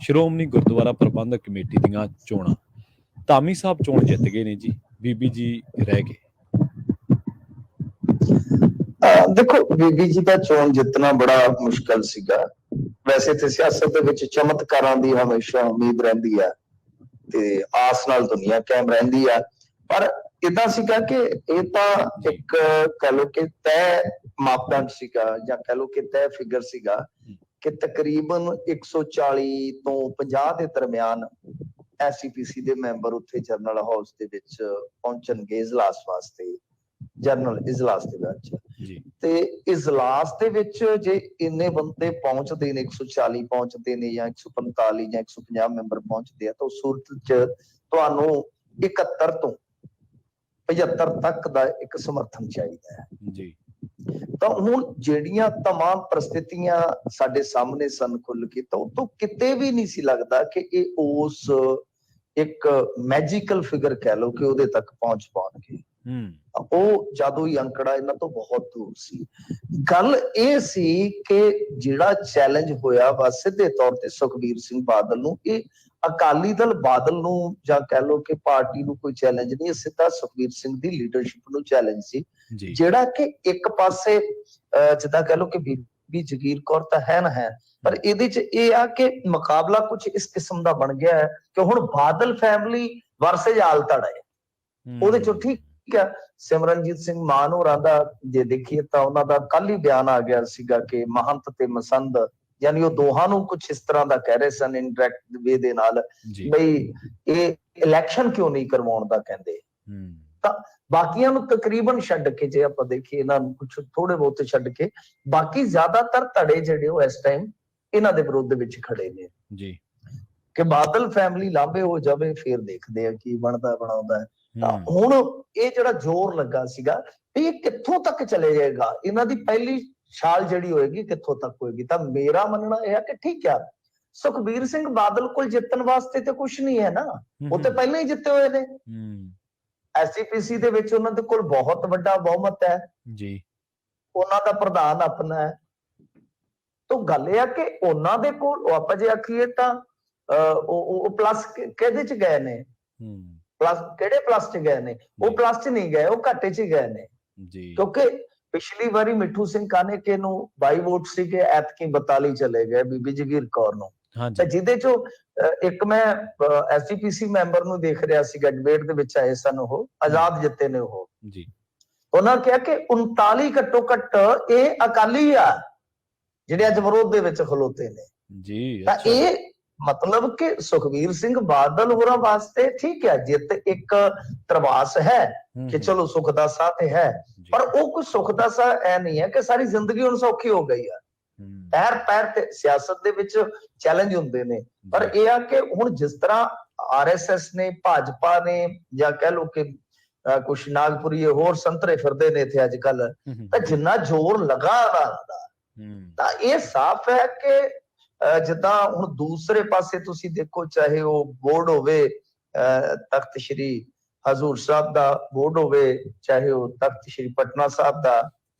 ਸ਼੍ਰੋਮਣੀ ਗੁਰਦੁਆਰਾ ਪ੍ਰਬੰਧਕ committee ਦੀਆਂ ਚੋਣਾਂ। ਧਾਮੀ ਸਾਹਿਬ ਚੋਣ ਜਿੱਤ ਗਏ ਨੇ ਜੀ, ਬੀਬੀ ਜੀ ਰਹਿ ਗਏ। ਦੇਖੋ, ਬੀਬੀ ਜੀ ਦਾ ਚੋਣ ਜਿੱਤਣਾ ਬੜਾ ਮੁਸ਼ਕਲ ਸੀਗਾ। ਵੈਸੇ ਤੇ ਸਿਆਸਤ ਦੇ ਵਿੱਚ ਚਮਤਕਾਰਾਂ ਦੀ ਹਮੇਸ਼ਾ ਉਮੀਦ ਰਹਿੰਦੀ ਆ ਤੇ ਆਸ ਨਾਲ ਦੁਨੀਆ ਕਾਇਮ ਰਹਿੰਦੀ ਆ, ਪਰ ਏਦਾਂ ਸੀਗਾ ਕਿ ਇਹ ਤਾਂ ਇੱਕ ਕਹਿ ਲਓ ਕਿ ਤੈਅ ਮਾਪਦੰਡ ਸੀਗਾ, ਜਾਂ ਕਹਿ ਲਓ ਕਿ ਤੈਅ ਫਿਗਰ ਸੀਗਾ ਕਿ ਤਕਰੀਬਨ 140 ਤੋਂ 50 ਦੇ ਦਰਮਿਆਨ ਐਸਜੀਪੀਸੀ ਦੇ ਮੈਂਬਰ ਉੱਥੇ ਜਨਰਲ ਹਾਊਸ ਦੇ ਵਿੱਚ ਪਹੁੰਚਣਗੇ ਇਜਲਾਸ ਵਾਸਤੇ, ਜਨਰਲ ਇਜਲਾਸ ਦੇ ਵਿੱਚ। ਤੇ ਇਜਲਾਸ ਦੇ ਵਿੱਚ ਜੇ ਇੰਨੇ ਬੰਦੇ ਪਹੁੰਚਦੇ ਨੇ, 140 ਪਹੁੰਚਦੇ ਨੇ ਜਾਂ 145 ਜਾਂ 150 ਮੈਂਬਰ ਪਹੁੰਚਦੇ ਆ, ਤਾਂ ਉਸ ਸੂਰਤ ਚ ਤੁਹਾਨੂੰ 71 ਤੋਂ 75 ਤੱਕ ਦਾ ਇੱਕ ਸਮਰਥਨ ਚਾਹੀਦਾ ਹੈ ਜੀ। ਤਾਂ ਹੁਣ ਜਿਹੜੀਆਂ तमाम ਪ੍ਰਸਥਿਤੀਆਂ ਸਾਡੇ ਸਾਹਮਣੇ ਸਨ ਖੁੱਲ ਕੇ, ਤਾਂ ਉਤੋਂ ਕਿਤੇ ਵੀ ਨਹੀਂ ਸੀ ਲੱਗਦਾ ਕਿ ਇਹ ਉਸ ਇੱਕ ਮੈਜੀਕਲ ਫਿਗਰ ਕਹਿ ਲਓ ਕਿ ਉਹਦੇ ਤੱਕ ਪਹੁੰਚ ਪਾਉਣਗੇ। ਉਹ ਜਾਦੂਈ ਅੰਕੜਾ ਇਹਨਾਂ ਤੋਂ ਬਹੁਤ ਦੂਰ ਸੀ। ਗੱਲ ਇਹ ਸੀ ਕਿ ਜਿਹੜਾ ਚੈਲੰਜ ਹੋਇਆ ਵਾ ਸਿੱਧੇ ਤੌਰ ਤੇ ਸੁਖਬੀਰ ਸਿੰਘ ਬਾਦਲ ਨੂੰ, ਇਹ ਅਕਾਲੀ ਦਲ ਬਾਦਲ ਨੂੰ ਜਾਂ ਕਹਿ ਲਓ ਕਿ ਪਾਰਟੀ ਨੂੰ ਕੋਈ ਚੈਲੰਜ ਨਹੀਂ, ਸਿੱਧਾ ਸੁਖਬੀਰ ਸਿੰਘ ਦੀ ਲੀਡਰਸ਼ਿਪ ਨੂੰ ਚੈਲੰਜ ਸੀ, ਜਿਹੜਾ ਕਿ ਇੱਕ ਪਾਸੇ ਜਿੱਦਾਂ ਕਹਿ ਲਓ ਕਿ ਬੀਬੀ ਜਗੀਰ ਕੌਰ ਤਾਂ ਹੈ ਨਾ ਹੈ, ਪਰ ਇਹਦੇ ਚ ਇਹ ਆ ਕਿ ਮੁਕਾਬਲਾ ਕੁਝ ਇਸ ਕਿਸਮ ਦਾ ਬਣ ਗਿਆ ਹੈ ਕਿ ਹੁਣ ਬਾਦਲ ਫੈਮਿਲੀ ਵਰਸੇਜ ਆਲਤੜ ਹੈ। ਉਹਦੇ ਚੋਂ ਠੀਕ ਆ, ਸਿਮਰਨਜੀਤ ਸਿੰਘ ਮਾਨ ਹੋਰਾਂ ਦਾ ਜੇ ਦੇਖੀਏ ਤਾਂ ਉਹਨਾਂ ਦਾ ਕੱਲ ਹੀ ਬਿਆਨ ਆ ਗਿਆ ਸੀਗਾ ਕਿ ਮਹੰਤ ਤੇ ਮਸੰਦ, ਯਾਨੀ ਉਹ ਦੋਹਾਂ ਨੂੰ ਕੁਝ ਇਸ ਤਰ੍ਹਾਂ ਦਾ ਕਹਿ ਰਹੇ ਸਨ ਇਨਡਾਇਰੈਕਟ ਵੇ ਦੇ ਨਾਲ, ਬਈ ਇਹ ਇਲੈਕਸ਼ਨ ਕਿਉਂ ਨਹੀਂ ਕਰਵਾਉਣ ਦਾ ਕਹਿੰਦੇ। ਤਾਂ ਬਾਕੀਆਂ ਨੂੰ ਤਕਰੀਬਨ ਛੱਡ ਕੇ ਜੇ ਆਪਾਂ ਦੇਖੀਏ, ਇਹਨਾਂ ਨੂੰ ਕੁਝ ਥੋੜੇ ਬਹੁਤੇ ਛੱਡ ਕੇ, ਬਾਕੀ ਜ਼ਿਆਦਾਤਰ ਧੜੇ ਜਿਹੜੇ ਉਹ ਇਸ ਟਾਈਮ ਇਹਨਾਂ ਦੇ ਵਿਰੁੱਧ ਵਿੱਚ ਖੜੇ ਨੇ ਜੀ, ਕਿ ਬਾਦਲ ਫੈਮਿਲੀ ਲਾਂਭੇ ਹੋ ਜਾਵੇ, ਫਿਰ ਦੇਖਦੇ ਆ ਕੀ ਬਣਦਾ ਬਣਾਉਂਦਾ। ਤਾਂ ਹੁਣ ਇਹ ਜਿਹੜਾ ਜ਼ੋਰ ਲੱਗਾ ਸੀਗਾ ਵੀ ਇਹ ਕਿੱਥੋਂ ਤੱਕ ਚਲੇ ਜਾਏਗਾ, ਇਹਨਾਂ ਦੀ ਪਹਿਲੀ ਛਾਲ ਜਿਹੜੀ ਹੋਏਗੀ ਕਿੱਥੋਂ ਤੱਕ ਹੋਏਗੀ। ਤਾਂ ਮੇਰਾ ਮੰਨਣਾ ਇਹ ਹੈ ਕਿ ਠੀਕ ਆ, ਸੁਖਬੀਰ ਸਿੰਘ ਬਾਦਲ ਕੋਲ ਜਿੱਤਣ ਵਾਸਤੇ ਤੇ ਕੁਛ ਨਹੀਂ ਹੈ ਨਾ, ਉਹ ਤੇ ਪਹਿਲਾਂ ਹੀ ਜਿੱਤੇ ਹੋਏ ਨੇ। ਐਸਜੀਪੀਸੀ ਦੇ ਵਿੱਚ ਉਹਨਾਂ ਦੇ ਕੋਲ ਬਹੁਤ ਵੱਡਾ ਬਹੁਮਤ ਹੈ ਜੀ, ਉਹਨਾਂ ਦਾ ਪ੍ਰਧਾਨ ਆਪਣਾ ਹੈ। ਤਾਂ ਗੱਲ ਇਹ ਆ ਕਿ ਉਹਨਾਂ ਦੇ ਕੋਲ ਆਪਾਂ ਜੇ ਆਖੀਏ ਤਾਂ ਉਹ ਪਲੱਸ ਕਿਹਦੇ ਚ ਗਏ ਨੇ, ਪਲੱਸ ਕਿਹੜੇ ਪਲੱਸ ਚ ਗਏ ਨੇ, ਉਹ ਪਲੱਸ ਚ ਨਹੀਂ ਗਏ, ਉਹ ਘਾਟੇ ਚ ਗਏ ਨੇ ਜੀ। ਕਿਉਂਕਿ ਪਿਛਲੀ ਵਾਰੀ ਮਿੱਠੂ ਸਿੰਘ ਕਾਨੇਕੇ ਨੂੰ 22 ਵੋਟ ਸੀਗੇ, ਐਤਕੀ 42 ਚਲੇ ਗਏ ਬੀਬੀ ਜਗੀਰ ਕੌਰ ਨੂੰ। ਤੇ ਜਿਹਦੇ ਚੋਂ ਇੱਕ ਮੈਂ ਐਸਜੀਪੀਸੀ ਮੈਂਬਰ ਨੂੰ ਦੇਖ ਰਿਹਾ ਸੀਗਾ, ਡਿਬੇਟ ਦੇ ਵਿੱਚ ਆਏ ਸਨ, ਉਹ ਆਜ਼ਾਦ ਜਿੱਤੇ ਨੇ ਉਹ ਜੀ। ਉਹਨਾਂ ਕਿਹਾ ਕਿ 39 ਘੱਟੋ ਘੱਟ ਇਹ ਅਕਾਲੀ ਆ ਜਿਹੜੇ ਅੱਜ ਵਿਰੋਧ ਦੇ ਵਿੱਚ ਖਲੋਤੇ ਨੇ ਜੀ। ਤਾਂ ਇਹ ਮਤਲਬ ਕਿ ਸੁਖਬੀਰ ਸਿੰਘ ਬਾਦਲ ਹੋਰਾਂ ਵਾਸਤੇ ਠੀਕ ਹੈ, ਜਿੱਤ ਇੱਕ ਤਰਵਾਸ ਹੈ ਕਿ ਚਲੋ ਸੁੱਖ ਦਾ ਸਾਹ ਤੇ ਹੈ, ਪਰ ਉਹ ਕੋਈ ਸੁੱਖ ਦਾ ਸਾਹ ਐ ਨਹੀਂ ਹੈ ਕਿ ਸਾਰੀ ਜ਼ਿੰਦਗੀ ਹੁਣ ਸੌਖੀ ਹੋ ਗਈ ਆ। ਪੈਰ ਪੈਰ ਤੇ ਸਿਆਸਤ ਦੇ ਵਿੱਚ ਚੈਲੰਜ ਹੁੰਦੇ ਨੇ, ਪਰ ਇਹ ਆ ਕਿ ਹੁਣ ਜਿਸ ਤਰ੍ਹਾਂ ਆਰਐਸਐਸ ਨੇ, ਭਾਜਪਾ ਨੇ, ਜਾਂ ਕਹਿ ਲਓ ਕਿ ਕੁਛ ਨਾਗਪੁਰੀ ਹੋਰ ਸੰਤਰੇ ਫਿਰਦੇ ਨੇ ਇੱਥੇ ਅੱਜ ਕੱਲ, ਤਾਂ ਜਿੰਨਾ ਜ਼ੋਰ ਲਗਾ ਦਾ, ਤਾਂ ਇਹ ਸਾਫ਼ ਹੈ ਕਿ ਜਿੱਦਾਂ ਹੁਣ ਦੂਸਰੇ ਪਾਸੇ ਤੁਸੀਂ ਦੇਖੋ, ਚਾਹੇ ਉਹ ਬੋਰਡ ਹੋਵੇ ਤਖਤ ਸ਼੍ਰੀ ਹਜ਼ੂਰ ਸਾਹਿਬ ਦਾ ਬੋਰਡ ਹੋਵੇ, ਚਾਹੇ ਉਹ ਤਖਤ ਸ਼੍ਰੀ ਪਟਨਾ ਸਾਹਿਬ ਦਾ,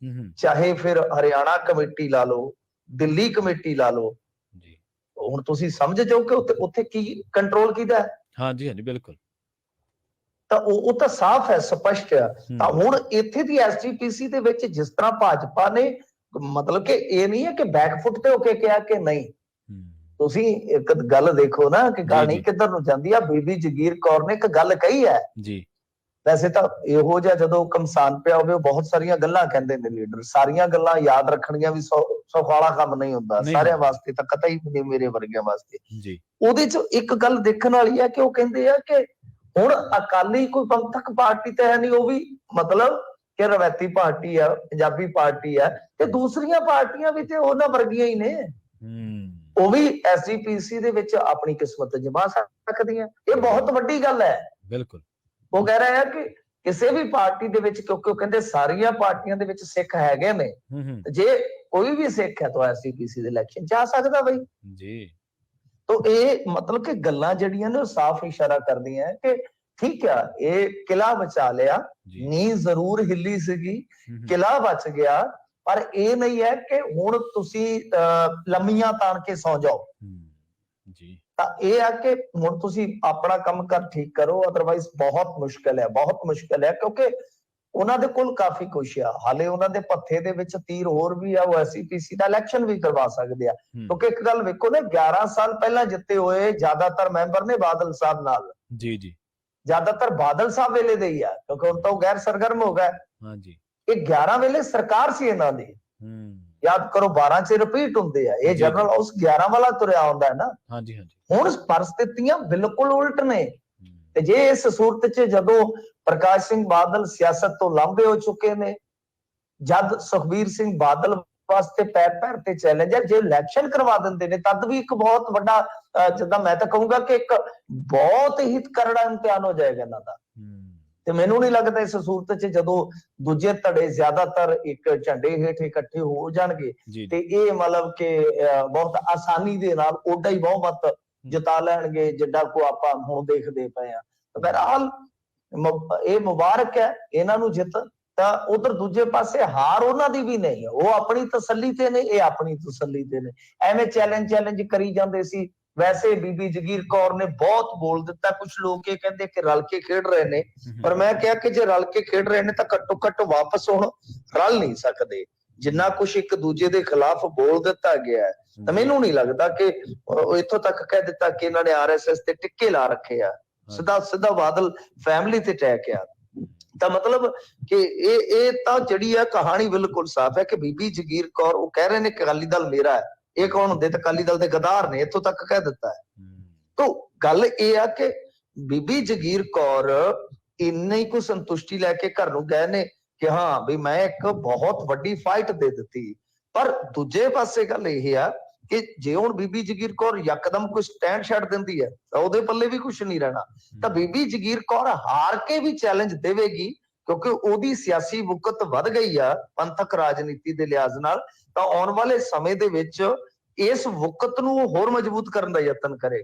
ਚਾਹੇ ਫਿਰ ਹਰਿਆਣਾ ਕਮੇਟੀ ਲਾ ਲਓ, ਦਿੱਲੀ ਕਮੇਟੀ ਲਾ ਲਓ, ਹੁਣ ਤੁਸੀਂ ਸਮਝ ਜਾਓ ਕਿ ਉੱਥੇ ਕੀ ਕੰਟਰੋਲ ਕੀਤਾ ਹੈ। ਹਾਂਜੀ ਹਾਂਜੀ ਬਿਲਕੁਲ। ਤਾਂ ਉਹ ਤਾਂ ਸਾਫ਼ ਹੈ, ਸਪਸ਼ਟ ਹੈ। ਤਾਂ ਹੁਣ ਇੱਥੇ ਦੀ ਐਸਜੀਪੀਸੀ ਦੇ ਵਿੱਚ ਜਿਸ ਤਰ੍ਹਾਂ ਭਾਜਪਾ ਨੇ, ਮਤਲਬ ਕਿ ਇਹ ਨਹੀਂ ਹੈ ਕਿ ਬੈਕਫੁੱਟ ਤੇ ਹੋ ਕੇ ਕਿਹਾ ਕਿ ਨਹੀਂ, ਤੁਸੀਂ ਇੱਕ ਗੱਲ ਦੇਖੋ ਨਾ ਕਿ ਕਹਾਣੀ ਕਿੱਧਰ ਨੂੰ ਜਾਂਦੀ ਆ। ਬੀਬੀ ਜਗੀਰ ਕੌਰ ਨੇ ਇੱਕ ਗੱਲ ਕਹੀ ਹੈ ਜੀ, ਵੈਸੇ ਤਾਂ ਇਹੋ ਜਿਹਾ ਜਦੋਂ ਕਮਸਾਨ ਪਿਆ ਹੋਵੇ, ਉਹ ਬਹੁਤ ਸਾਰੀਆਂ ਗੱਲਾਂ ਕਹਿੰਦੇ ਨੇ ਲੀਡਰ, ਸਾਰੀਆਂ ਗੱਲਾਂ ਯਾਦ ਰੱਖਣੀਆਂ ਵੀ ਸੌਖਾਲਾ ਕੰਮ ਨਹੀਂ ਹੁੰਦਾ ਸਾਰਿਆਂ ਵਾਸਤੇ, ਤਾਂ ਕਤਈ ਨਹੀਂ ਮੇਰੇ ਵਰਗਿਆਂ ਵਾਸਤੇ ਜੀ। ਉਹਦੇ ਚ ਇੱਕ ਗੱਲ ਦੇਖਣ ਵਾਲੀ ਹੈ ਕਿ ਉਹ ਕਹਿੰਦੇ ਆ ਕਿ ਹੁਣ ਅਕਾਲੀ ਕੋਈ ਪੰਥਕ ਪਾਰਟੀ ਤਾਂ ਹੈ ਨਹੀਂ, ਉਹ ਵੀ ਮਤਲਬ ਕਿ ਰਵਾਇਤੀ ਪਾਰਟੀ ਆ, ਪੰਜਾਬੀ ਪਾਰਟੀ ਆ, ਤੇ ਦੂਸਰੀਆਂ ਪਾਰਟੀਆਂ ਵੀ ਤੇ ਉਹਨਾਂ ਵਰਗੀਆਂ ਹੀ ਨੇ, ਉਹ ਵੀ ਐਸਜੀਪੀਸੀ ਦੇ ਵਿੱਚ ਆਪਣੀ ਕਿਸਮਤ ਜਮਾ ਸਕਦੀਆਂ। ਇਹ ਬਹੁਤ ਵੱਡੀ ਗੱਲ ਹੈ। ਬਿਲਕੁਲ, ਉਹ ਕਹਿ ਰਹੇ ਆ ਕਿ ਕਿਸੇ ਵੀ ਪਾਰਟੀ ਦੇ ਵਿੱਚ, ਕਿਉਂਕਿ ਉਹ ਕਹਿੰਦੇ ਸਾਰੀਆਂ ਪਾਰਟੀਆਂ ਦੇ ਵਿੱਚ ਸਿੱਖ ਹੈਗੇ ਨੇ, ਜੇ ਕੋਈ ਵੀ ਸਿੱਖ ਹੈ ਤਾਂ ਐਸਜੀਪੀਸੀ ਦੇ ਇਲੈਕਸ਼ਨ ਚ ਆ ਸਕਦਾ ਬਈ ਜੀ। ਤਾਂ ਇਹ ਮਤਲਬ ਕਿ ਗੱਲਾਂ ਜਿਹੜੀਆਂ ਨੇ ਉਹ ਸਾਫ਼ ਇਸ਼ਾਰਾ ਕਰਦੀਆਂ ਕਿ ਠੀਕ ਆ, ਇਹ ਕਿਲਾ ਬਚਾ ਲਿਆ, ਨੀਂਹ ਜ਼ਰੂਰ ਹਿੱਲੀ ਸੀਗੀ, ਕਿਲਾ ਬਚ ਗਿਆ, ਪਰ ਇਹ ਨਹੀਂ ਹੈ ਕਿ ਹੁਣ ਤੁਸੀਂ ਲੰਮੀਆਂ ਤਾਣ ਕੇ ਸੌ ਜਾਓ। ਜੀ ਤਾਂ ਇਹ ਆ ਕਿ ਹੁਣ ਤੁਸੀਂ ਆਪਣਾ ਕੰਮ ਕਰ ਠੀਕ ਕਰੋ, ਅਦਰਵਾਈਜ਼ ਬਹੁਤ ਮੁਸ਼ਕਲ ਹੈ, ਬਹੁਤ ਮੁਸ਼ਕਲ ਹੈ, ਕਿਉਂਕਿ ਉਹਨਾਂ ਦੇ ਕੋਲ ਕਾਫੀ ਕੁਛ ਆ ਹਾਲੇ। ਉਹਨਾਂ ਦੇ ਪੱਥੇ ਦੇ ਵਿੱਚ ਤੀਰ ਹੋਰ ਵੀ ਆ, ਉਹ ਐਸਸੀਪੀਸੀ ਦਾ ਇਲੈਕਸ਼ਨ ਵੀ ਕਰਵਾ ਸਕਦੇ ਆ। ਕਿਉਂਕਿ ਇੱਕ ਗੱਲ ਵੇਖੋ ਨਾ, 11 ਸਾਲ ਪਹਿਲਾਂ ਜਿੱਤੇ ਹੋਏ ਜ਼ਿਆਦਾਤਰ ਮੈਂਬਰ ਨੇ ਬਾਦਲ ਸਾਹਿਬ ਨਾਲ, ਜੀ ਜੀ ਜ਼ਿਆਦਾਤਰ ਬਾਦਲ ਸਾਹਿਬ ਵੇਲੇ ਦੇ ਹੀ ਆ, ਕਿਉਂਕਿ ਹੁਣ ਤਾਂ ਉਹ ਗੈਰ ਸਰਗਰਮ ਹੋ ਗਏ। ਹਾਂਜੀ ਇਹ 11 ਵੇਲੇ ਸਰਕਾਰ ਸੀ ਇਹਨਾਂ ਦੀ, ਯਾਦ ਕਰੋ 12 ਚ ਰਿਪੀਟ ਹੁੰਦੇ ਆ, ਇਹ ਜਨਰਲ ਹਾਊਸ 11 ਵਾਲਾ ਤੁਰਿਆ ਹੁੰਦਾ ਹੈ ਨਾ। ਹਾਂਜੀ ਹਾਂਜੀ ਹੁਣ ਪਰਿਸਥਿਤੀਆਂ ਬਿਲਕੁਲ ਉਲਟ ਨੇ। ਤੇ ਜੇ ਇਸ ਸੂਰਤ ਚ ਜਦੋਂ ਪ੍ਰਕਾਸ਼ ਸਿੰਘ ਬਾਦਲ ਸਿਆਸਤ ਤੋਂ ਲਾਂਭੇ ਹੋ ਚੁੱਕੇ ਨੇ, ਜਦ ਸੁਖਬੀਰ ਸਿੰਘ ਬਾਦਲ ਵਾਸਤੇ ਪੈਰ ਪੈਰ ਤੇ ਚੈਲੰਜ ਹੈ, ਜੇ ਇਲੈਕਸ਼ਨ ਕਰਵਾ ਦਿੰਦੇ ਨੇ ਤਦ ਵੀ ਇੱਕ ਬਹੁਤ ਵੱਡਾ, ਜਿੱਦਾਂ ਮੈਂ ਤਾਂ ਕਹੂੰਗਾ ਕਿ ਇੱਕ ਬਹੁਤ ਹੀ ਕਰੜਾ ਇਮਤਿਹਾਨ ਹੋ ਜਾਏਗਾ ਇਹਨਾਂ ਦਾ। ਤੇ ਮੈਨੂੰ ਨਹੀਂ ਲੱਗਦਾ ਇਸ ਸੂਰਤ ਚ ਜਦੋਂ ਦੂਜੇ ਧੜੇ ਜ਼ਿਆਦਾਤਰ ਇੱਕ ਝੰਡੇ ਹੇਠ ਇਕੱਠੇ ਹੋ ਜਾਣਗੇ ਤੇ ਇਹ ਮਤਲਬ ਕਿ ਬਹੁਤ ਆਸਾਨੀ ਦੇ ਨਾਲ ਓਡਾ ਹੀ ਬਹੁਮਤ ਜਿਤਾ ਲੈਣਗੇ ਜਿੱਡਾ ਕੋ ਆਪਾਂ ਹੁਣ ਦੇਖਦੇ ਪਏ ਆ। ਬਹਰਹਾਲ ਇਹ ਮੁਬਾਰਕ ਹੈ ਇਹਨਾਂ ਨੂੰ ਜਿੱਤ। ਤਾਂ ਉਧਰ ਦੂਜੇ ਪਾਸੇ ਹਾਰ ਉਹਨਾਂ ਦੀ ਵੀ ਨਹੀਂ ਹੈ, ਉਹ ਆਪਣੀ ਤਸੱਲੀ ਤੇ ਨੇ, ਇਹ ਆਪਣੀ ਤਸੱਲੀ ਤੇ ਨੇ। ਐਵੇਂ ਚੈਲੰਜ ਕਰੀ ਜਾਂਦੇ ਸੀ। ਵੈਸੇ ਬੀਬੀ ਜਗੀਰ ਕੌਰ ਨੇ ਬਹੁਤ ਬੋਲ ਦਿੱਤਾ। ਕੁਝ ਲੋਕ ਇਹ ਕਹਿੰਦੇ ਕਿ ਰਲ ਕੇ ਖੇਡ ਰਹੇ ਨੇ, ਪਰ ਮੈਂ ਕਿਹਾ ਕਿ ਜੇ ਰਲ ਕੇ ਖੇਡ ਰਹੇ ਨੇ ਤਾਂ ਘੱਟੋ ਘੱਟ ਵਾਪਸ ਹੁਣ ਰਲ ਨਹੀਂ ਸਕਦੇ। ਜਿੰਨਾ ਕੁਝ ਇੱਕ ਦੂਜੇ ਦੇ ਖਿਲਾਫ ਬੋਲ ਦਿੱਤਾ ਗਿਆ ਹੈ, ਤਾਂ ਮੈਨੂੰ ਨਹੀਂ ਲੱਗਦਾ ਕਿ ਇੱਥੋਂ ਤੱਕ ਕਹਿ ਦਿੱਤਾ ਕਿ ਇਹਨਾਂ ਨੇ ਆਰਐਸਐਸ ਤੇ ਟਿੱਕੇ ਲਾ ਰੱਖੇ ਆ, ਸਿੱਧਾ ਬਾਦਲ ਫੈਮਿਲੀ ਤੇ ਅਟੈਕ ਆ। ਤਾਂ ਮਤਲਬ ਕਿ ਇਹ ਤਾਂ ਜਿਹੜੀ ਹੈ ਕਹਾਣੀ ਬਿਲਕੁਲ ਸਾਫ਼ ਹੈ ਕਿ ਬੀਬੀ ਜਗੀਰ ਕੌਰ, ਉਹ ਕਹਿ ਰਹੇ ਨੇ ਕਿ ਅਕਾਲੀ ਦਲ ਮੇਰਾ ਹੈ, ਇਹ ਕੌਣ ਹੁੰਦੇ? ਤਾਂ ਅਕਾਲੀ ਦਲ ਦੇ ਗਦਾਰ ਨੇ, ਇੱਥੋਂ ਤੱਕ ਕਹਿ ਦਿੱਤਾ ਹੈ। ਤਾਂ ਗੱਲ ਇਹ ਆ ਕਿ ਬੀਬੀ ਜਗੀਰ ਕੌਰ ਇੰਨੀ ਕੁ ਸੰਤੁਸ਼ਟੀ ਲੈ ਕੇ ਘਰ ਨੂੰ ਗਏ ਨੇ ਕਿ ਹਾਂ ਵੀ ਮੈਂ ਇੱਕ ਬਹੁਤ ਵੱਡੀ ਫਾਈਟ ਦੇ ਦਿੱਤੀ। ਪਰ ਦੂਜੇ ਪਾਸੇ ਗੱਲ ਇਹ ਆ ਕਿ ਜੇ ਹੁਣ ਬੀਬੀ ਜਗੀਰ ਕੌਰ ਯਕਦਮ ਕੋਈ ਸਟੈਂਡ ਛੱਡ ਦਿੰਦੀ ਹੈ ਤਾਂ ਉਹਦੇ ਪੱਲੇ ਵੀ ਕੁਝ ਨਹੀਂ ਰਹਿਣਾ। ਤਾਂ ਬੀਬੀ ਜਗੀਰ ਕੌਰ ਹਾਰ ਕੇ ਵੀ ਚੈਲੰਜ ਦੇਵੇਗੀ, ਕਿਉਂਕਿ ਉਹਦੀ ਸਿਆਸੀ ਵੁਕਤ ਵੱਧ ਗਈ ਆ ਪੰਥਕ ਰਾਜਨੀਤੀ ਦੇ ਲਿਹਾਜ਼ ਨਾਲ। ਤਾਂ ਆਉਣ ਵਾਲੇ ਸਮੇਂ ਦੇ ਵਿੱਚ ਇਸ ਵੁਕਤ ਨੂੰ ਹੋਰ ਮਜ਼ਬੂਤ ਕਰਨ ਦਾ ਯਤਨ ਕਰੇ।